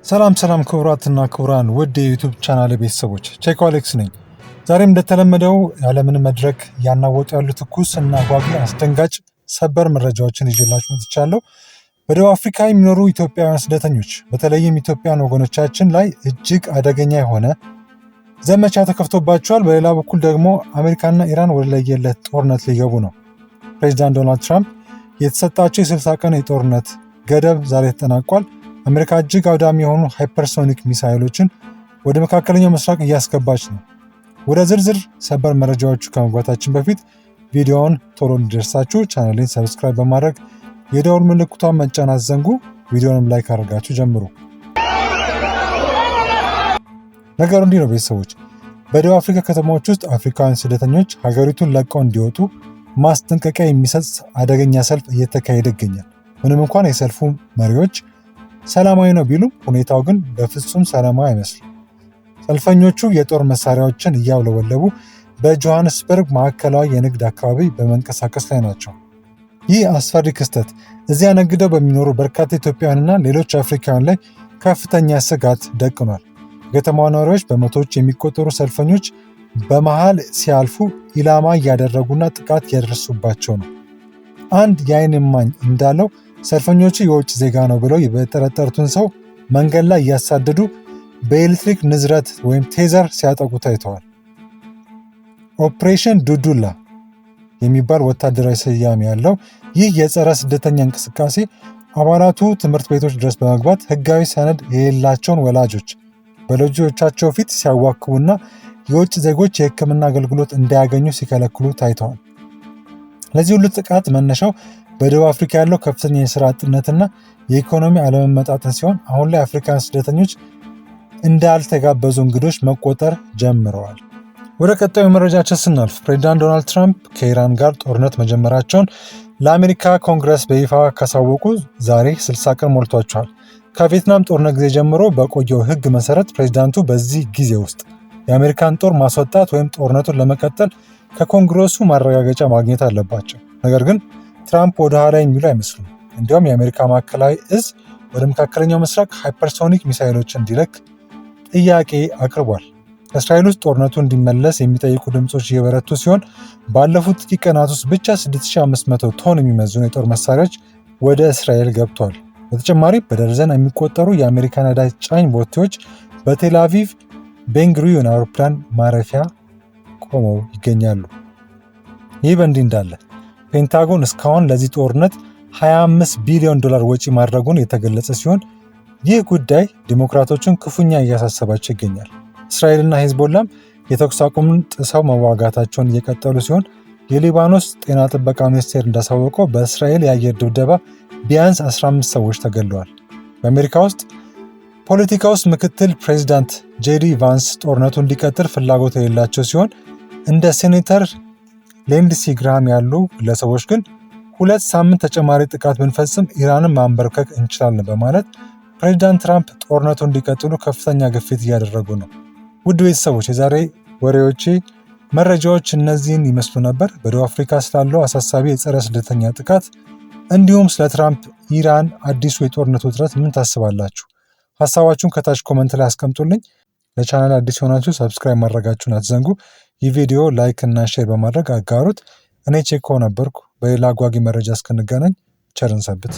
ሰላም ክቡራትና ክቡራን ውድ የዩቲዩብ ቻናል ቤተሰቦች ቼክ አሌክስ ነኝ። ዛሬም እንደተለመደው ያለምንም መድረክ ያናወጡ ያሉ ትኩስ እና አጓጊ አስደንጋጭ ሰበር መረጃዎችን ይዤላችሁ መጥቻለሁ። በደቡብ አፍሪካ የሚኖሩ ኢትዮጵያውያን ስደተኞች በተለይም ኢትዮጵያውያን ወገኖቻችን ላይ እጅግ አደገኛ የሆነ ዘመቻ ተከፍቶባቸዋል። በሌላ በኩል ደግሞ አሜሪካና ኢራን ወደ ለየለት ጦርነት ሊገቡ ነው። ፕሬዚዳንት ዶናልድ ትራምፕ የተሰጣቸው የ60 ቀን የጦርነት ገደብ ዛሬ ተጠናቋል። አሜሪካ እጅግ አውዳሚ የሆኑ ሃይፐርሶኒክ ሚሳይሎችን ወደ መካከለኛው ምስራቅ እያስገባች ነው። ወደ ዝርዝር ሰበር መረጃዎቹ ከመግባታችን በፊት ቪዲዮውን ቶሎ እንዲደርሳችሁ ቻናሌን ሰብስክራይብ በማድረግ የደወል ምልክቷን መጫን አትዘንጉ። ቪዲዮንም ላይክ አድርጋችሁ ጀምሩ። ነገሩ እንዲህ ነው ቤተሰቦች። በደቡብ አፍሪካ ከተማዎች ውስጥ አፍሪካውያን ስደተኞች ሀገሪቱን ለቀው እንዲወጡ ማስጠንቀቂያ የሚሰጥ አደገኛ ሰልፍ እየተካሄደ ይገኛል። ምንም እንኳን የሰልፉ መሪዎች ሰላማዊ ነው ቢሉም ሁኔታው ግን በፍጹም ሰላማዊ አይመስልም። ሰልፈኞቹ የጦር መሳሪያዎችን እያውለበለቡ በጆሃንስበርግ ማዕከላዊ የንግድ አካባቢ በመንቀሳቀስ ላይ ናቸው። ይህ አስፈሪ ክስተት እዚያ ነግደው በሚኖሩ በርካታ ኢትዮጵያውያንና ሌሎች አፍሪካውያን ላይ ከፍተኛ ስጋት ደቅኗል። የከተማዋ ነዋሪዎች በመቶዎች የሚቆጠሩ ሰልፈኞች በመሃል ሲያልፉ ኢላማ እያደረጉና ጥቃት እያደረሱባቸው ነው። አንድ የዓይን እማኝ እንዳለው ሰልፈኞቹ የውጭ ዜጋ ነው ብለው የጠረጠሩትን ሰው መንገድ ላይ እያሳደዱ በኤሌክትሪክ ንዝረት ወይም ቴዘር ሲያጠቁ ታይተዋል። ኦፕሬሽን ዱዱላ የሚባል ወታደራዊ ስያሜ ያለው ይህ የጸረ ስደተኛ እንቅስቃሴ አባላቱ ትምህርት ቤቶች ድረስ በመግባት ሕጋዊ ሰነድ የሌላቸውን ወላጆች በልጆቻቸው ፊት ሲያዋክቡና የውጭ ዜጎች የሕክምና አገልግሎት እንዳያገኙ ሲከለክሉ ታይተዋል። ለዚህ ሁሉ ጥቃት መነሻው በደቡብ አፍሪካ ያለው ከፍተኛ የሥራ አጥነትና የኢኮኖሚ አለመመጣጠን ሲሆን አሁን ላይ አፍሪካውያን ስደተኞች እንዳልተጋበዙ እንግዶች መቆጠር ጀምረዋል። ወደ ቀጣዩ መረጃችን ስናልፍ ፕሬዚዳንት ዶናልድ ትራምፕ ከኢራን ጋር ጦርነት መጀመራቸውን ለአሜሪካ ኮንግረስ በይፋ ካሳወቁ ዛሬ 60 ቀን ሞልቷቸዋል። ከቪየትናም ጦርነት ጊዜ ጀምሮ በቆየው ሕግ መሰረት ፕሬዚዳንቱ በዚህ ጊዜ ውስጥ የአሜሪካን ጦር ማስወጣት ወይም ጦርነቱን ለመቀጠል ከኮንግረሱ ማረጋገጫ ማግኘት አለባቸው። ነገር ግን ትራምፕ ወደ ኋላ የሚሉ አይመስሉም። እንዲሁም የአሜሪካ ማዕከላዊ እዝ ወደ መካከለኛው ምስራቅ ሃይፐርሶኒክ ሚሳይሎችን እንዲልክ ጥያቄ አቅርቧል። እስራኤል ውስጥ ጦርነቱ እንዲመለስ የሚጠይቁ ድምፆች እየበረቱ ሲሆን ባለፉት ጥቂት ቀናት ውስጥ ብቻ 6500 ቶን የሚመዝኑ የጦር መሳሪያዎች ወደ እስራኤል ገብቷል። በተጨማሪ በደርዘን የሚቆጠሩ የአሜሪካ ነዳጅ ጫኝ ቦቴዎች በቴል አቪቭ ቤንጉሪዮን አውሮፕላን ማረፊያ ቆመው ይገኛሉ። ይህ በእንዲህ እንዳለ ፔንታጎን እስካሁን ለዚህ ጦርነት $25 ቢሊዮን ወጪ ማድረጉን የተገለጸ ሲሆን ይህ ጉዳይ ዲሞክራቶችን ክፉኛ እያሳሰባቸው ይገኛል። እስራኤልና ሄዝቦላም የተኩስ አቁምን ጥሰው መዋጋታቸውን እየቀጠሉ ሲሆን የሊባኖስ ጤና ጥበቃ ሚኒስቴር እንዳሳወቀው በእስራኤል የአየር ድብደባ ቢያንስ 15 ሰዎች ተገድለዋል። በአሜሪካ ውስጥ ፖለቲካ ውስጥ ምክትል ፕሬዚዳንት ጄዲ ቫንስ ጦርነቱ እንዲቀጥል ፍላጎት የሌላቸው ሲሆን እንደ ሴኔተር ሊንድሲ ግራሃም ያሉ ግለሰቦች ግን 2 ሳምንት ተጨማሪ ጥቃት ብንፈጽም ኢራንን ማንበርከክ እንችላለን በማለት ፕሬዚዳንት ትራምፕ ጦርነቱ እንዲቀጥሉ ከፍተኛ ግፊት እያደረጉ ነው። ውድ ቤተሰቦች የዛሬ መረጃዎች እነዚህን ይመስሉ ነበር። በደቡብ አፍሪካ ስላለው አሳሳቢ የጸረ ስደተኛ ጥቃት እንዲሁም ስለ ትራምፕ ኢራን አዲሱ የጦርነት ውጥረት ምን ታስባላችሁ? ሀሳባችሁን ከታች ኮመንት ላይ አስቀምጡልኝ። ለቻናል አዲስ የሆናችሁ ሰብስክራይብ ማድረጋችሁን አትዘንጉ። ይህ ቪዲዮ ላይክ እና ሼር በማድረግ አጋሩት። እኔ ቼኮ ነበርኩ። በሌላ አጓጊ መረጃ እስክንገናኝ ቸርን ሰንብት።